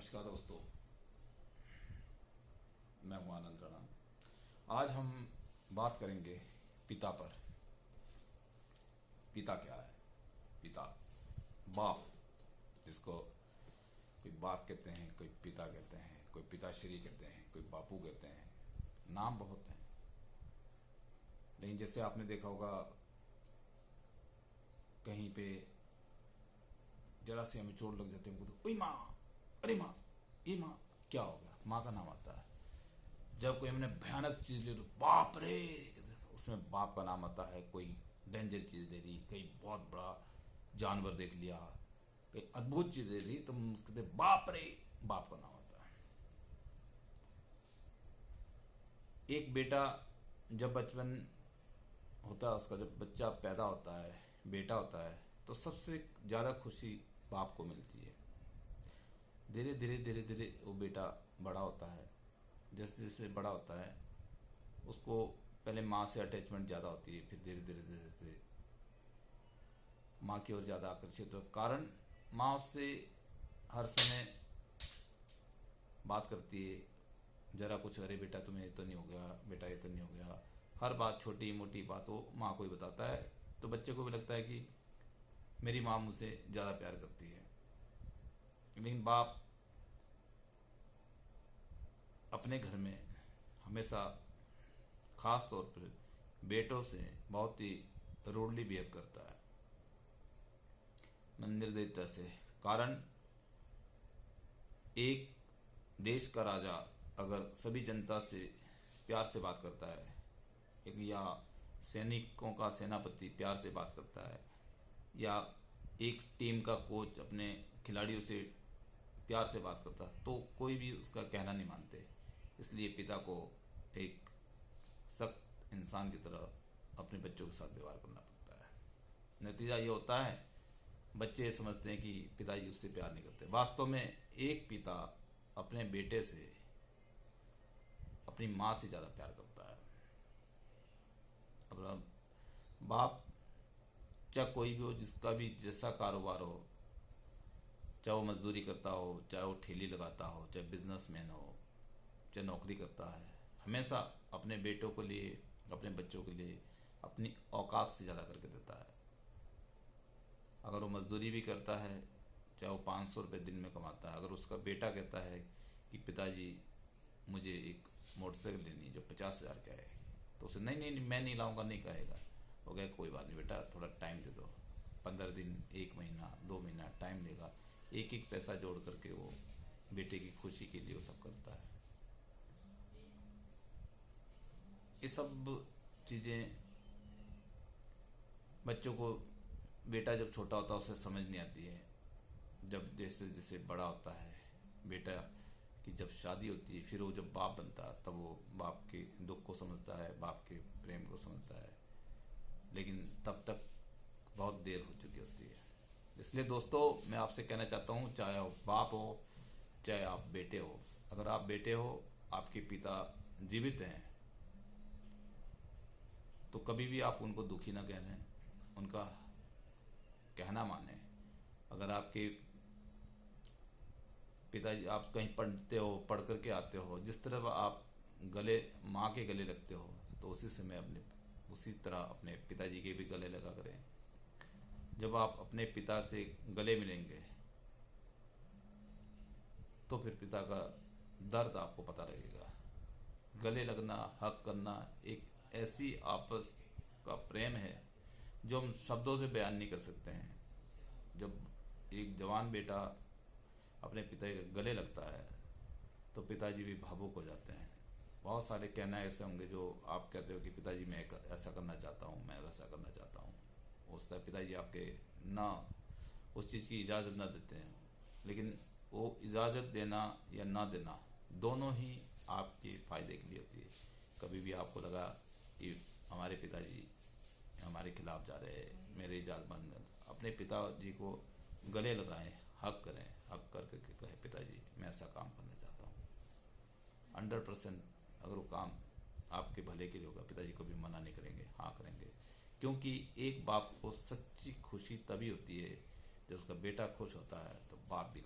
नमस्कार दोस्तों, मैं हूं आनंद राणा। आज हम बात करेंगे पिता पर। पिता क्या है? पिता, बाप, जिसको कोई बाप कहते हैं, कोई पिता कहते हैं, कोई पिताश्री कहते हैं, कोई बापू कहते हैं। नाम बहुत हैं, लेकिन जैसे आपने देखा होगा कहीं पे जरा सी हमें चोट लग जाती है, हमको तो ओई माँ, अरे माँ, ये माँ, क्या हो गया? माँ का नाम आता है। जब कोई हमने भयानक चीज ले लो, बाप रे, उसमें बाप का नाम आता है। कोई डेंजर चीज ले ली, कहीं बहुत बड़ा जानवर देख लिया, कहीं अद्भुत चीज ले ली, तो हम उसके कहते बाप रे, बाप का नाम आता है। एक बेटा जब बचपन होता है उसका, जब बच्चा पैदा होता है, बेटा होता है, तो सबसे ज़्यादा खुशी बाप को मिलती है। धीरे धीरे धीरे धीरे वो बेटा बड़ा होता है। जैसे जैसे बड़ा होता है उसको पहले माँ से अटैचमेंट ज़्यादा होती है, फिर धीरे धीरे धीरे से माँ की ओर ज़्यादा आकर्षित हो। कारण माँ उससे हर समय बात करती है, जरा कुछ, अरे बेटा तुम्हें ये तो नहीं हो गया, बेटा ये तो नहीं हो गया। हर बात, छोटी मोटी बात वो माँ को ही बताता है, तो बच्चे को भी लगता है कि मेरी माँ मुझसे ज़्यादा प्यार करती है। लेकिन बाप अपने घर में हमेशा, खास तौर पर बेटों से बहुत ही रूडली बिहेव करता है, निर्दयता से। कारण एक देश का राजा अगर सभी जनता से प्यार से बात करता है, या सैनिकों का सेनापति प्यार से बात करता है, या एक टीम का कोच अपने खिलाड़ियों से प्यार से बात करता है, तो कोई भी उसका कहना नहीं मानते। इसलिए पिता को एक सख्त इंसान की तरह अपने बच्चों के साथ व्यवहार करना पड़ता है। नतीजा ये होता है, बच्चे समझते हैं कि पिताजी उससे प्यार नहीं करते। वास्तव में एक पिता अपने बेटे से, अपनी माँ से ज़्यादा प्यार करता है। अब बाप, चाहे कोई भी हो, जिसका भी जैसा कारोबार हो, चाहे वो मजदूरी करता हो, चाहे वो ठेली लगाता हो, चाहे बिजनेसमैन हो, चाहे नौकरी करता है, हमेशा अपने बेटों के लिए, अपने बच्चों के लिए अपनी औकात से ज़्यादा करके देता है। अगर वो मजदूरी भी करता है, चाहे वो 500 रुपये दिन में कमाता है, अगर उसका बेटा कहता है कि पिताजी मुझे एक मोटरसाइकिल लेनी जो 50,000 का है, तो उसे नहीं नहीं मैं नहीं लाऊंगा, नहीं कहेगा। वो कहे कोई बात नहीं बेटा, थोड़ा टाइम दे दो, 15 दिन, 1 महीना, 2 महीना टाइम लेगा। एक एक पैसा जोड़ करके वो बेटे की खुशी के लिए वो सब करता है। ये सब चीज़ें बच्चों को, बेटा जब छोटा होता है उसे समझ नहीं आती है। जब जैसे जैसे बड़ा होता है बेटा की, जब शादी होती है, फिर वो जब बाप बनता है, तब वो बाप के दुख को समझता है, बाप के प्रेम को समझता है। लेकिन तब तक बहुत देर हो चुकी होती है। इसलिए दोस्तों, मैं आपसे कहना चाहता हूँ, चाहे आप बाप हो, चाहे आप बेटे हो, अगर आप बेटे हो, आपके पिता जीवित हैं, तो कभी भी आप उनको दुखी ना कहने, उनका कहना माने। अगर आपके पिताजी, आप कहीं पढ़ते हो, पढ़ करके आते हो, जिस तरह आप गले, माँ के गले लगते हो, तो उसी समय अपने, उसी तरह अपने पिताजी के भी गले लगा करें। जब आप अपने पिता से गले मिलेंगे, तो फिर पिता का दर्द आपको पता लगेगा। गले लगना, हक करना, एक ऐसी आपस का प्रेम है जो हम शब्दों से बयान नहीं कर सकते हैं। जब एक जवान बेटा अपने पिता के गले लगता है, तो पिताजी भी भावुक हो जाते हैं। बहुत सारे कहना ऐसे होंगे जो आप कहते हो कि पिताजी मैं ऐसा करना चाहता हूँ, मैं वैसा करना चाहता हूँ। उस तरह पिताजी आपके ना उस चीज़ की इजाज़त ना देते हैं, लेकिन वो इजाज़त देना या ना देना दोनों ही आपके फ़ायदे के लिए होती है। कभी भी आपको लगा कि हमारे पिताजी हमारे खिलाफ जा रहे हैं, मेरे इजाज़त बंद कर, अपने पिताजी को गले लगाएं, हक करें, हक करके कहे पिताजी मैं ऐसा काम करना चाहता हूँ। 100% अगर वो काम आपके भले के लिए होगा, पिताजी कभी मना नहीं करेंगे, हाँ करेंगे। क्योंकि एक बाप को सच्ची खुशी तभी होती है जब उसका बेटा खुश होता है, तो बाप भी